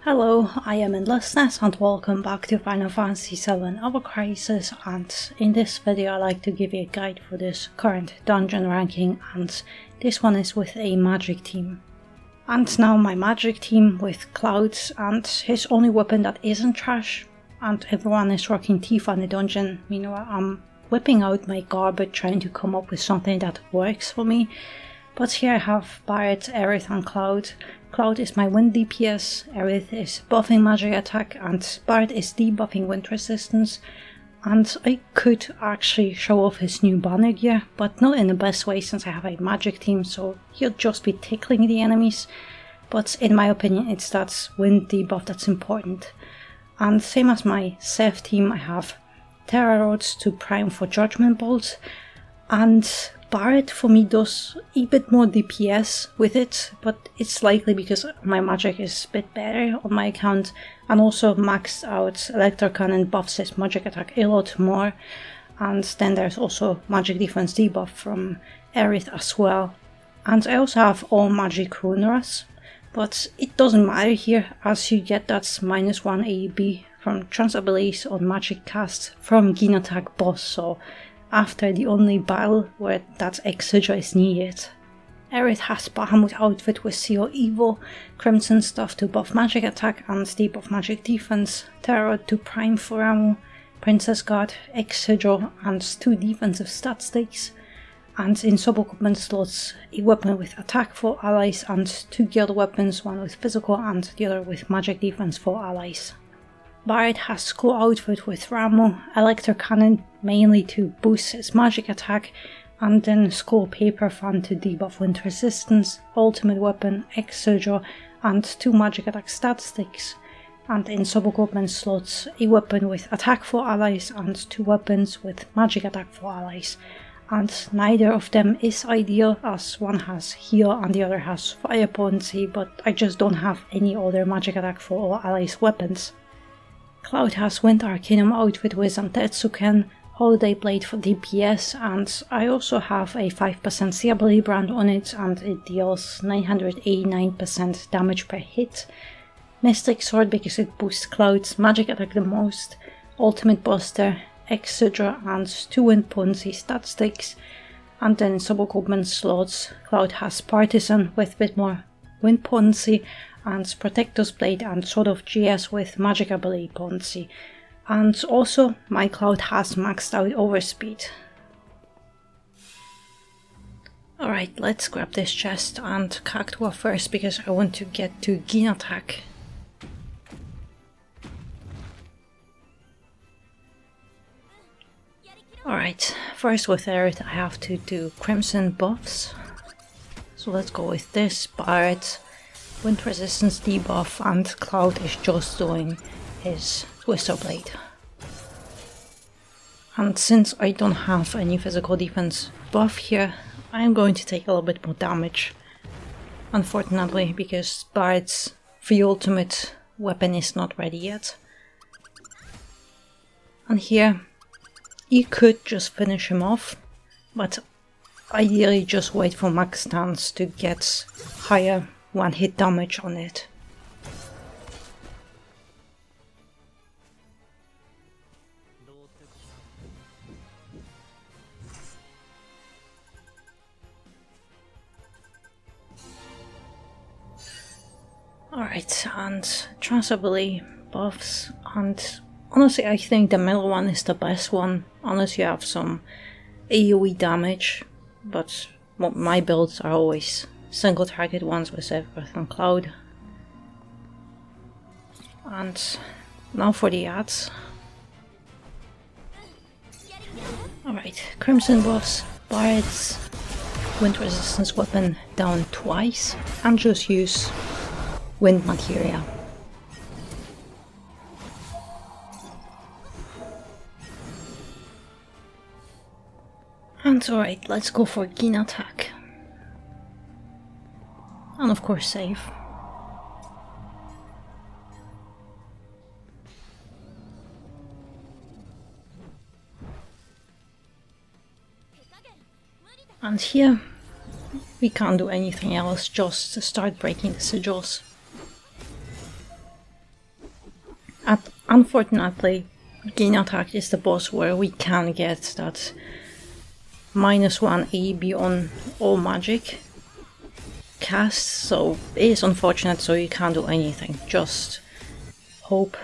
Hello, I am Endlessness and welcome back to Final Fantasy VII Ever Crisis, and in this video I like to give you a guide for this current dungeon ranking, and this one is with a magic team. And now my magic team with Cloud and his only weapon that isn't trash, and everyone is rocking Tifa in the dungeon. Meanwhile I'm whipping out my garbage trying to come up with something that works for me. But here I have Barret, Aerith and Cloud. Cloud is my wind DPS, Aerith is buffing magic attack, and Barret is debuffing wind resistance. And I could actually show off his new banner gear, but not in the best way since I have a magic team, so he'll just be tickling the enemies. But in my opinion it's that wind debuff that's important. And same as my Seth team, I have Terra Rods to prime for Judgment Bolts, and Barret for me does a bit more DPS with it, but it's likely because my magic is a bit better on my account, and also maxed out Electro Cannon buffs his magic attack a lot more, and then there's also magic defense debuff from Aerith as well. And I also have all magic runeras, but it doesn't matter here as you get that -1 AEB from Transabilities on magic cast from Nattak boss, so after the only battle where that Exeter is needed. Aerith has Bahamut outfit with Seal Evil, Crimson stuff to buff magic attack and debuff magic defense, Terror to prime for ammo, Princess Guard, Exeter and 2 defensive stat stakes, and in sub-equipment slots a weapon with attack for allies and 2 geared weapons, one with physical and the other with magic defense for allies. Barret has School outfit with Ramo, Electro Cannon mainly to boost his magic attack, and then School Paper Fan to debuff wind resistance, ultimate weapon, Exeter and 2 magic attack stat sticks, and in sub-equipment slots a weapon with attack for allies and 2 weapons with magic attack for allies, and neither of them is ideal as one has heal and the other has fire potency, but I just don't have any other magic attack for all allies weapons. Cloud has Wind Arcanum outfit with Zantetsuken, Holiday Blade for DPS, and I also have a 5% CABLE brand on it and it deals 989% damage per hit. Mystic Sword because it boosts Cloud's magic attack the most, Ultimate Buster, Exeter and 2 wind potency stat sticks, and then in sub-equipment slots Cloud has Partisan with a bit more wind potency, and Protector's Blade and Sword of GS with magic ability potency. And also my Cloud has maxed out overspeed. Alright, let's grab this chest and Cactua first because I want to get to Nattak. Alright, first with Aerith I have to do Crimson buffs. So let's go with this, Barret, wind resistance debuff, and Cloud is just doing his Twister Blade. And since I don't have any physical defense buff here, I'm going to take a little bit more damage. Unfortunately, because Barret's free ultimate weapon is not ready yet. And here, you could just finish him off, but ideally just wait for max stance to get higher one hit damage on it. Alright, and Transability buffs, and honestly I think the middle one is the best one, unless you have some AoE damage, but my builds are always single target ones with Aerith and Cloud. And now for the ads. Alright, Crimson buffs, Barret's wind resistance weapon down twice, and just use wind materia. And alright, let's go for Nattak. And of course save. And here we can't do anything else, just start breaking the sigils. Unfortunately, Nattak is the boss where we can get that -1 AB on all magic casts, so it is unfortunate, so you can't do anything. Just hope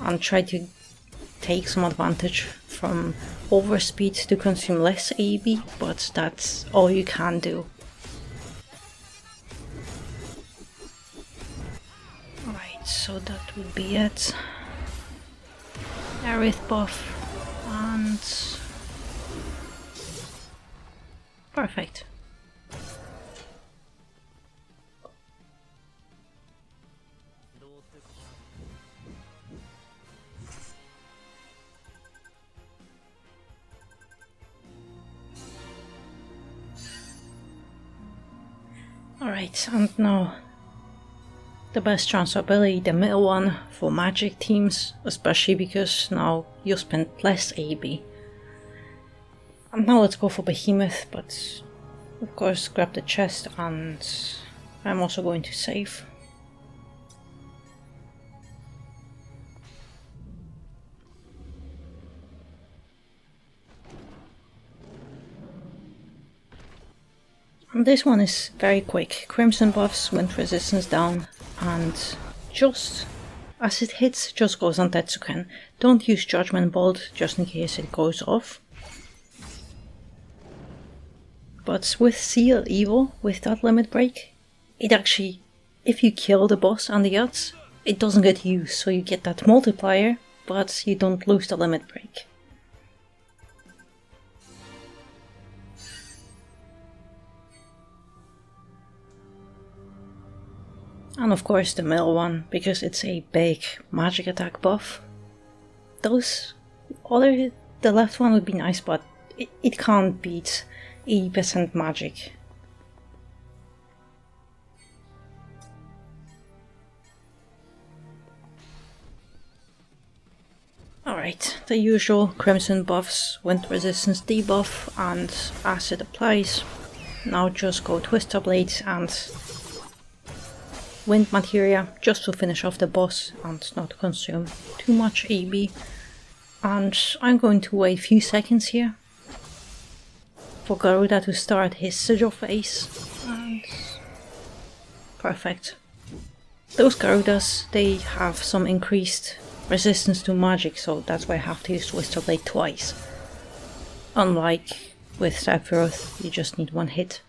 and try to take some advantage from overspeed to consume less AB, but that's all you can do. Right, so that would be it. Aerith buff and perfect. Alright, and now the best transferability, the middle one for magic teams, especially because now you spend less AB. And now let's go for Behemoth, but of course grab the chest, and I'm also going to save. And this one is very quick. Crimson buffs, wind resistance down, and just as it hits, just goes on Tetsuken. Don't use Judgment Bolt just in case it goes off. But with Seal Evil, with that limit break, it actually, if you kill the boss and the odds, it doesn't get used, so you get that multiplier, but you don't lose the limit break. And of course the middle one, because it's a big magic attack buff. The left one would be nice, but it can't beat 80% magic. Alright, the usual crimson buffs, wind resistance debuff, and acid applies. Now just go Twister Blades and wind materia just to finish off the boss and not consume too much AB. And I'm going to wait a few seconds here for Garuda to start his sigil phase. And perfect. Those Garudas, they have some increased resistance to magic, so that's why I have to use Twister Blade twice. Unlike with Sephiroth, you just need one hit.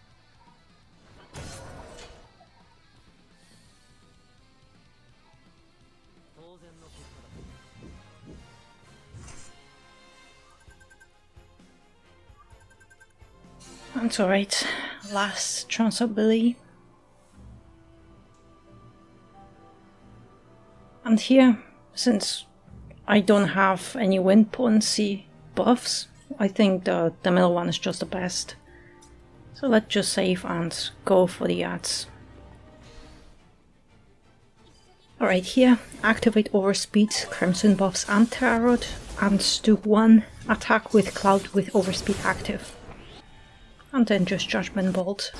That's alright. Last transferability. And here, since I don't have any wind potency buffs, I think the middle one is just the best. So let's just save and go for the ads. Alright, here, activate Overspeed, Crimson buffs and Terra Rod, and do one attack with Cloud with Overspeed active. And then just Judgment Bolt.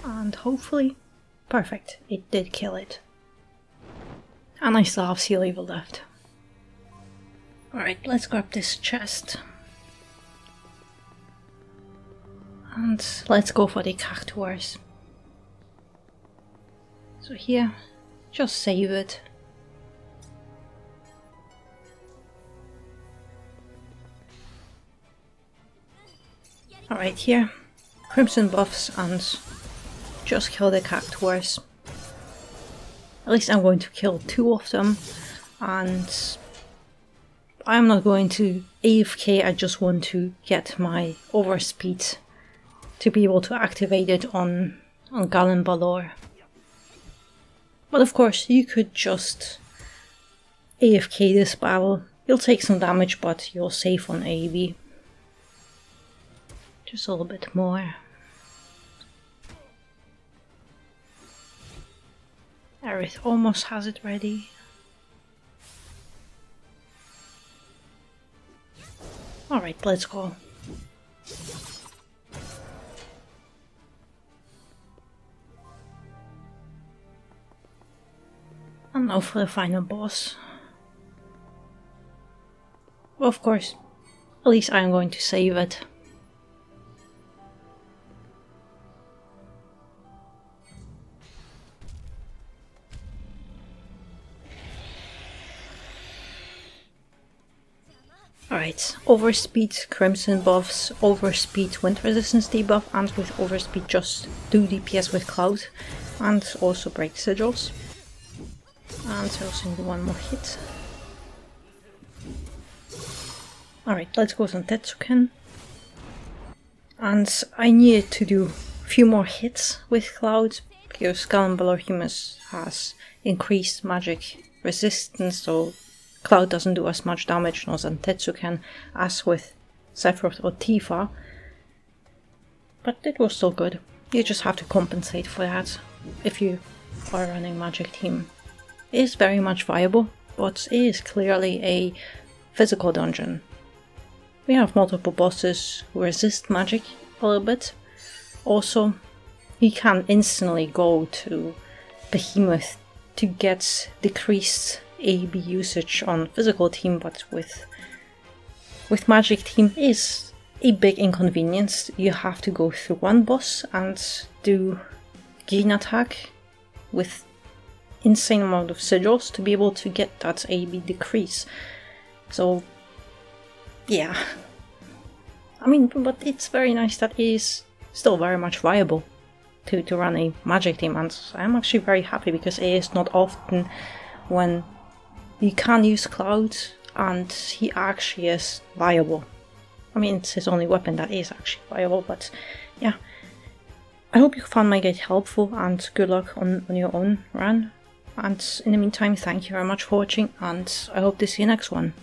And hopefully, perfect, it did kill it. And I still have Seal Evil left. Alright, let's grab this chest. And let's go for the Cactuars. So here, just save it. Alright, here, Crimson buffs and just kill the Cactuars. At least I'm going to kill 2 of them, and I'm not going to AFK, I just want to get my overspeed to be able to activate it on Gallonbaloir. But of course, you could just AFK this battle. You'll take some damage, but you'll save on AB. Just a little bit more. Aerith almost has it ready. Alright, let's go. now for the final boss. Well, of course, at least I'm going to save it. Alright, overspeed Crimson buffs, overspeed wind resistance debuff, and with overspeed just do DPS with Cloud, and also break sigils. And I also need one more hit. Alright, let's go on Tetsuken. And I needed to do a few more hits with Cloud, because Gallonbaloir Humus has increased magic resistance, so Cloud doesn't do as much damage on Tetsuken as with Sephiroth or Tifa. But it was still good. You just have to compensate for that if you are running Magic Team. It is very much viable, but it is clearly a physical dungeon. We have multiple bosses who resist magic a little bit. Also, you can instantly go to Behemoth to get decreased AB usage on physical team, but with Magic Team is a big inconvenience. You have to go through one boss and do gain attack with insane amount of sigils to be able to get that AB decrease. So yeah, I mean, but it's very nice that it is still very much viable to run a Magic Team, and I'm actually very happy because it is not often when you can use Cloud and he actually is viable. I mean, it's his only weapon that is actually viable, but yeah. I hope you found my guide helpful, and good luck on your own run. And in the meantime, thank you very much for watching, and I hope to see you next one.